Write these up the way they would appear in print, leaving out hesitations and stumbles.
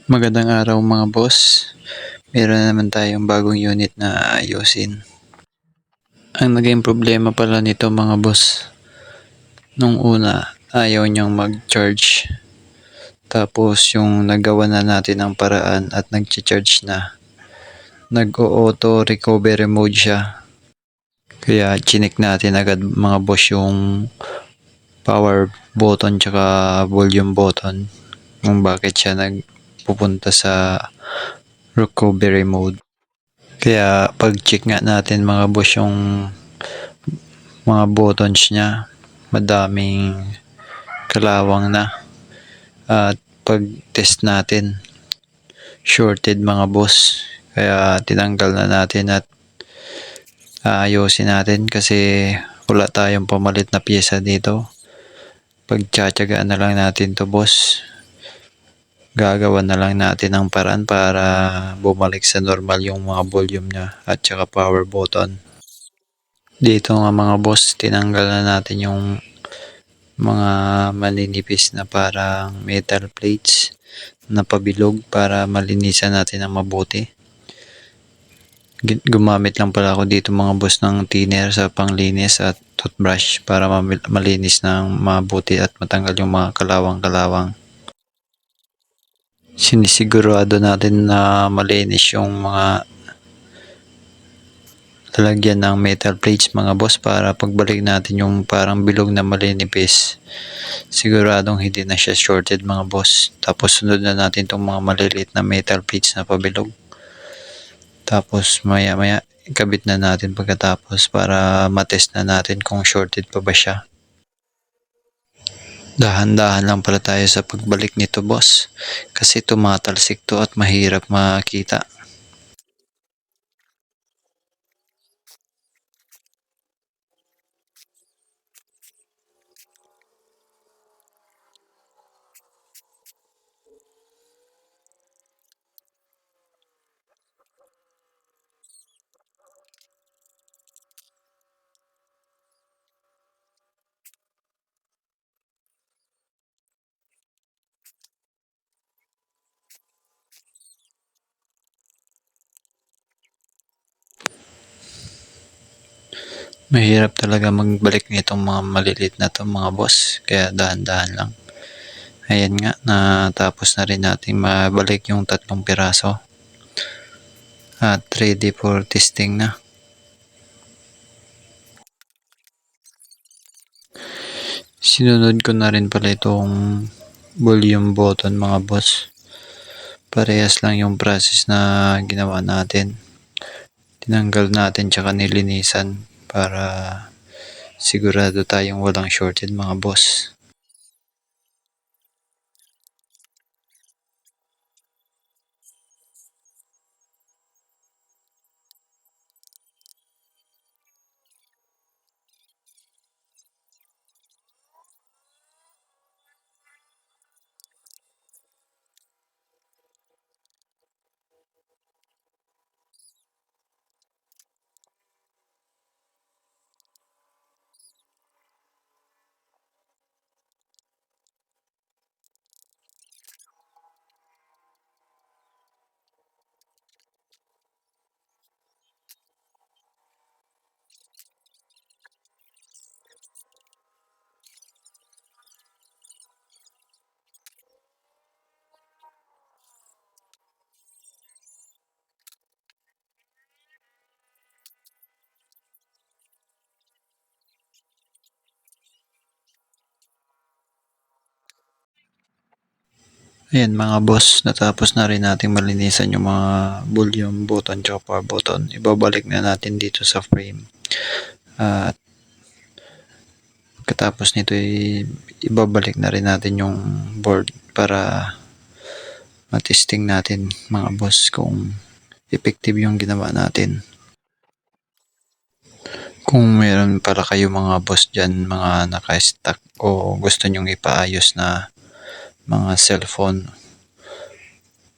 Magandang araw mga boss. Meron na naman tayong bagong unit na ayusin. Ang naging problema pala nito mga boss, nung una ayaw niyang mag-charge. Tapos yung nagawa na natin ang paraan at nag-charge na, nag-auto recovery mode siya. Kaya chinik natin agad mga boss yung power button tsaka volume button kung bakit siya nagpupunta sa recovery mode. Kaya pag-check nga natin mga boss yung mga buttons niya, madaming kalawang na. At pag-test natin, shorted mga boss. Kaya tinanggal na natin at aayusin natin kasi wala tayong pamalit na pyesa dito. Pagtsatsagaan na lang natin to boss. Gagawa na lang natin ang paraan para bumalik sa normal yung mga volume niya at saka power button. Dito nga mga boss, tinanggal na natin yung mga maninipis na parang metal plates na pabilog para malinisan natin ng mabuti. Gumamit lang pala ako dito mga boss ng thinner sa panglinis at toothbrush para malinis ng mabuti at matanggal yung mga kalawang-kalawang. Sinisigurado natin na malinis yung mga lalagyan ng metal plates mga boss para pagbalik natin yung parang bilog na malinipis, siguradong hindi na siya shorted mga boss. Tapos sunod na natin itong mga maliliit na metal plates na pabilog. Tapos maya maya ikabit na natin pagkatapos para matest na natin kung shorted pa ba siya. Dahan-dahan lang pala tayo sa pagbalik nito boss kasi tumatalsik to at mahirap makita. Mahirap talaga magbalik nitong mga maliliit na to mga boss, kaya dahan-dahan lang. Ayan nga, natapos na rin natin mabalik yung 3 piraso at ready for testing na. Sinunod ko na rin pala itong volume button mga boss. Parehas lang yung process na ginawa natin. Tinanggal natin tsaka nilinisan para sigurado tayong walang shorted mga boss. Ayan mga boss, natapos na rin natin malinisan yung mga volume button at power button. Ibabalik na natin dito sa frame. At katapos nito ibabalik na rin natin yung board para matesting natin mga boss kung effective yung ginawa natin. Kung meron pala kayo mga boss dyan, mga naka-stock o gusto nyong ipaayos na mga cellphone,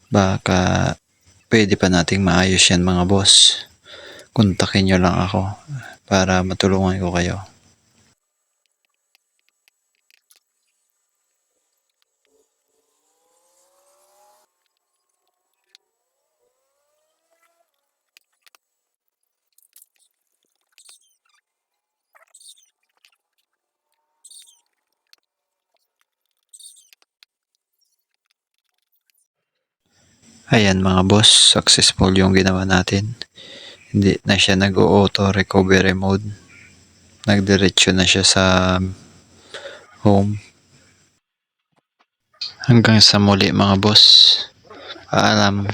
baka pwede pa nating maayos yan mga boss. Kontakin nyo lang ako para matulungan ko kayo. Ayan mga boss, successful yung ginawa natin. Hindi na siya nag-auto recovery mode. Nagdiretso na siya sa home. Hanggang sa muli mga boss. Paalam.